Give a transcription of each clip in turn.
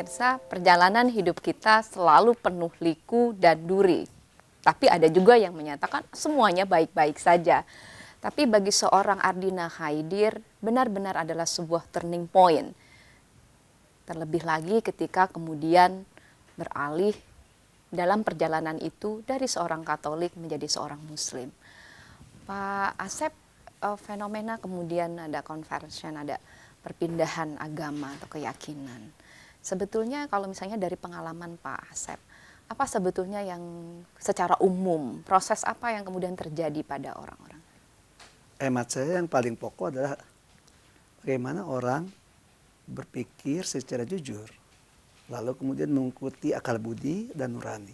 pemirsa, perjalanan hidup kita selalu penuh liku dan duri. Tapi ada juga yang menyatakan semuanya baik-baik saja. Tapi bagi seorang Ardina Khaidir, benar-benar adalah sebuah turning point. Terlebih lagi ketika kemudian beralih dalam perjalanan itu dari seorang Katolik menjadi seorang Muslim. Pak Asep, fenomena kemudian ada conversion, ada perpindahan agama atau keyakinan. Sebetulnya kalau misalnya dari pengalaman Pak Asep, apa sebetulnya yang secara umum, proses apa yang kemudian terjadi pada orang-orang? Hemat saya yang paling pokok adalah bagaimana orang berpikir secara jujur, lalu kemudian mengikuti akal budi dan nurani.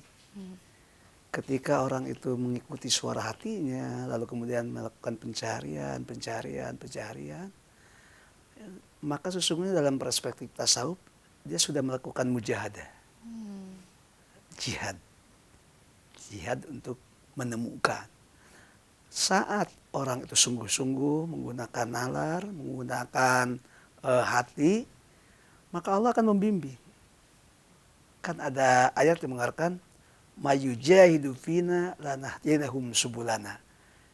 Ketika orang itu mengikuti suara hatinya, lalu kemudian melakukan pencarian, maka sesungguhnya dalam perspektif tasawuf, dia sudah melakukan mujahadah. Jihad untuk menemukan. Saat orang itu sungguh-sungguh menggunakan nalar, menggunakan hati, maka Allah akan membimbing. Kan ada ayat yang mengatakan, mayujahidu fina lanahdinahum subulana.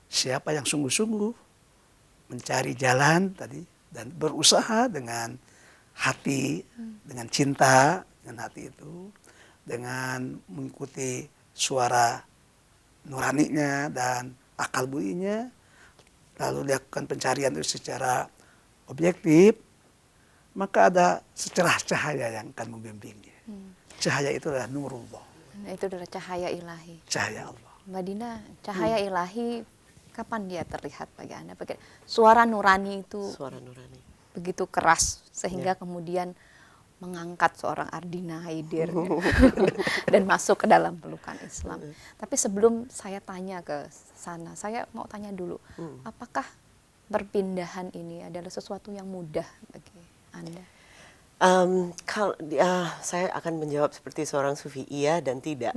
Siapa yang sungguh-sungguh mencari jalan tadi dan berusaha dengan hati, dengan cinta, dengan hati itu, dengan mengikuti suara nuraninya dan akal budinya, lalu dilakukan pencarian itu secara objektif, maka ada secerah cahaya yang akan membimbingnya. Cahaya itu adalah nurullah. Nah, itu adalah cahaya ilahi. Cahaya Allah. Mbak Dina, cahaya ilahi kapan dia terlihat bagi Anda? Suara nurani itu begitu keras sehingga kemudian mengangkat seorang Ardina Khaidir dan masuk ke dalam pelukan Islam. Tapi sebelum saya tanya ke sana, saya mau tanya dulu, apakah perpindahan ini adalah sesuatu yang mudah bagi Anda? Saya akan menjawab seperti seorang sufi, iya dan tidak.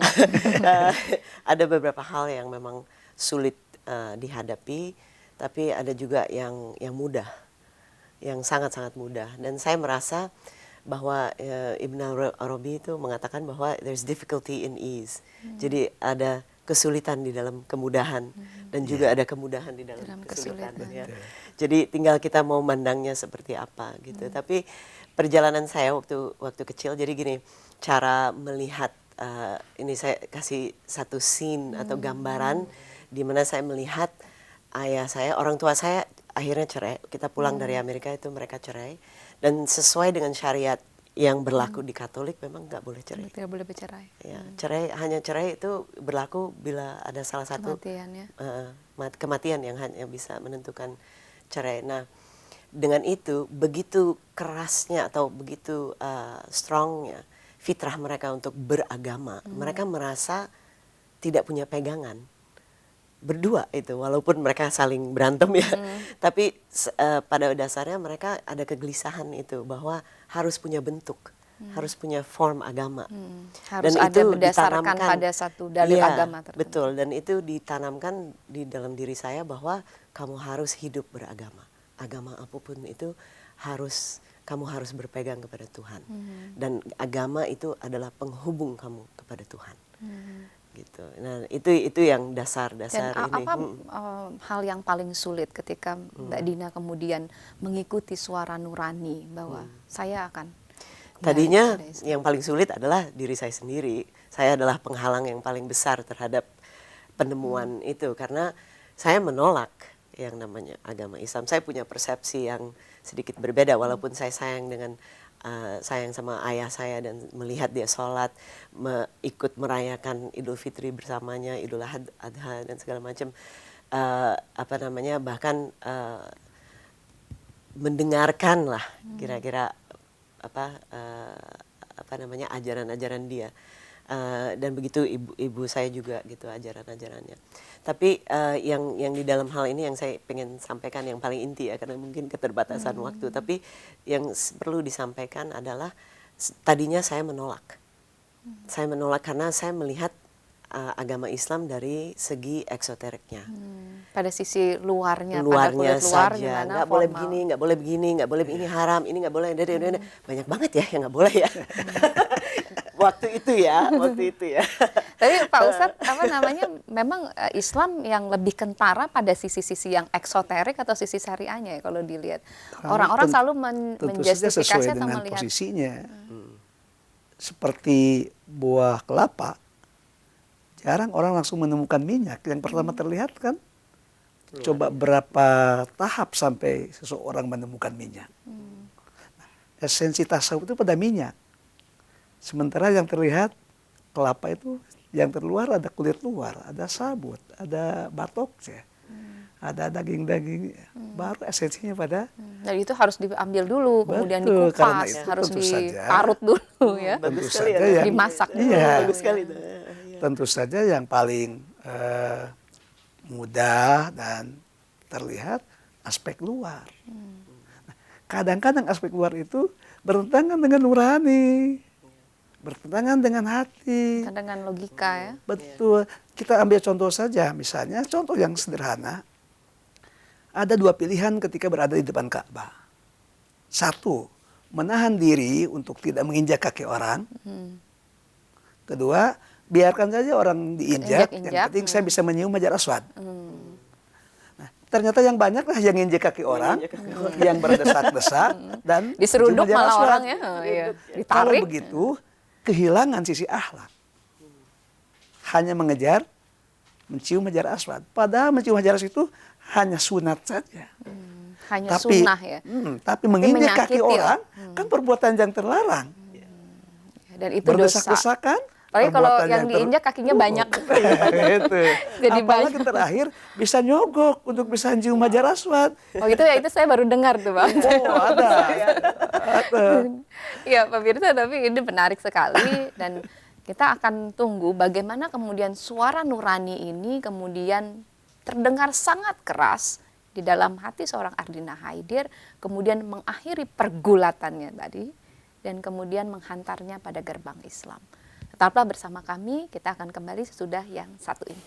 Ada beberapa hal yang memang sulit dihadapi, tapi ada juga yang mudah, yang sangat-sangat mudah. Dan saya merasa bahwa Ibn Arabi itu mengatakan bahwa there's difficulty in ease. Jadi ada kesulitan di dalam kemudahan dan juga ada kemudahan di dalam kesulitan. Ya. Jadi tinggal kita mau mandangnya seperti apa gitu. Tapi perjalanan saya waktu kecil, jadi gini, cara melihat ini saya kasih satu scene atau gambaran di mana saya melihat ayah saya, orang tua saya akhirnya cerai. Kita pulang dari Amerika itu mereka cerai, dan sesuai dengan syariat yang berlaku di Katolik memang nggak boleh cerai. Tidak boleh bercerai. Ya, hanya cerai itu berlaku bila ada salah satu kematian yang hanya bisa menentukan cerai. Nah, dengan itu begitu kerasnya atau begitu strongnya fitrah mereka untuk beragama, mereka merasa tidak punya pegangan berdua itu, walaupun mereka saling berantem ya, tapi pada dasarnya mereka ada kegelisahan itu bahwa harus punya bentuk, harus punya form agama, harus dan ada itu berdasarkan pada satu dalil agama tertentu. Betul, dan itu ditanamkan di dalam diri saya bahwa kamu harus hidup beragama. Agama apapun itu kamu harus berpegang kepada Tuhan, dan agama itu adalah penghubung kamu kepada Tuhan, gitu. Nah itu yang dasar-dasar ini. Apa hal yang paling sulit ketika Mbak Dina kemudian mengikuti suara nurani bahwa saya akan? Tadinya yang paling sulit adalah diri saya sendiri. Saya adalah penghalang yang paling besar terhadap penemuan itu, karena saya menolak yang namanya agama Islam. Saya punya persepsi yang sedikit berbeda, walaupun saya sayang sama ayah saya dan melihat dia sholat, ikut merayakan Idul Fitri bersamanya, Idul Adha dan segala macam, bahkan mendengarkan lah kira-kira ajaran-ajaran dia. Dan begitu ibu saya juga gitu ajaran-ajarannya. Tapi yang di dalam hal ini yang saya pengen sampaikan yang paling inti ya, karena mungkin keterbatasan waktu. Tapi yang perlu disampaikan adalah tadinya saya menolak. Saya menolak karena saya melihat agama Islam dari segi eksoteriknya. pada sisi luarnya, pada luarnya kulit luar saja, gimana nggak boleh formal. begini, nggak boleh begini, nggak boleh ini haram, ini nggak boleh, banyak banget ya yang nggak boleh ya. Waktu itu ya. Tapi Pak Ustadz, apa namanya, memang Islam yang lebih kentara pada sisi-sisi yang eksoterik atau sisi syariahnya ya kalau dilihat. Orang-orang selalu Tentu saja sesuai menjustifikasi atau dengan melihat. posisinya. Seperti buah kelapa, jarang orang langsung menemukan minyak. Yang pertama terlihat kan, coba berapa tahap sampai seseorang menemukan minyak. Esensi tasawuf itu pada minyak. Sementara yang terlihat kelapa itu, yang terluar ada kulit luar, ada sabut, ada batoknya, ada daging-daging. Baru esensinya pada. Dan itu harus diambil dulu, kemudian Betul, karena dikupas, itu harus tentu saja. diparut dulu ya. Tentu Bagus sekali saja ya. yang Dimasak dulu. Iya. Bagus sekali itu. Tentu saja yang paling mudah dan terlihat aspek luar. Nah, kadang-kadang aspek luar itu bertentangan dengan nurani, bertentangan dengan hati. Dengan logika ya. Betul. Kita ambil contoh saja, misalnya contoh yang sederhana. Ada dua pilihan ketika berada di depan Ka'bah. Satu, menahan diri untuk tidak menginjak kaki orang. Kedua, biarkan saja orang diinjak, Injak-injak, yang penting saya bisa menyium Hajar Aswad. Nah, ternyata yang banyak lah yang injak kaki orang, yang berdesak-desak dan Diseruduk mencium Hajar malah Aswad. orang ya. Iya. Kalau Ditarik. begitu, kehilangan sisi akhlak. Hanya mengejar mencium Hajar Aswad. Padahal mencium Hajar Aswad itu hanya sunat saja. Hanya sunnah ya. Tapi menginjak kaki menyakiti orang kan perbuatan yang terlarang. Dan itu dosa. Berdesak-desakan. Apalagi kalau perbuatan yang diinjak kakinya banyak. Itu. Jadi Apalagi banyak. terakhir bisa nyogok untuk bisa cium Hajar Aswad. Oh itu ya, itu saya baru dengar tuh Bang. Oh ada. Ada. Iya Pak Birsa, tapi ini menarik sekali dan kita akan tunggu bagaimana kemudian suara nurani ini kemudian terdengar sangat keras di dalam hati seorang Ardina Haidir, kemudian mengakhiri pergulatannya tadi dan kemudian menghantarnya pada gerbang Islam. Tetaplah bersama kami, kita akan kembali sesudah yang satu ini.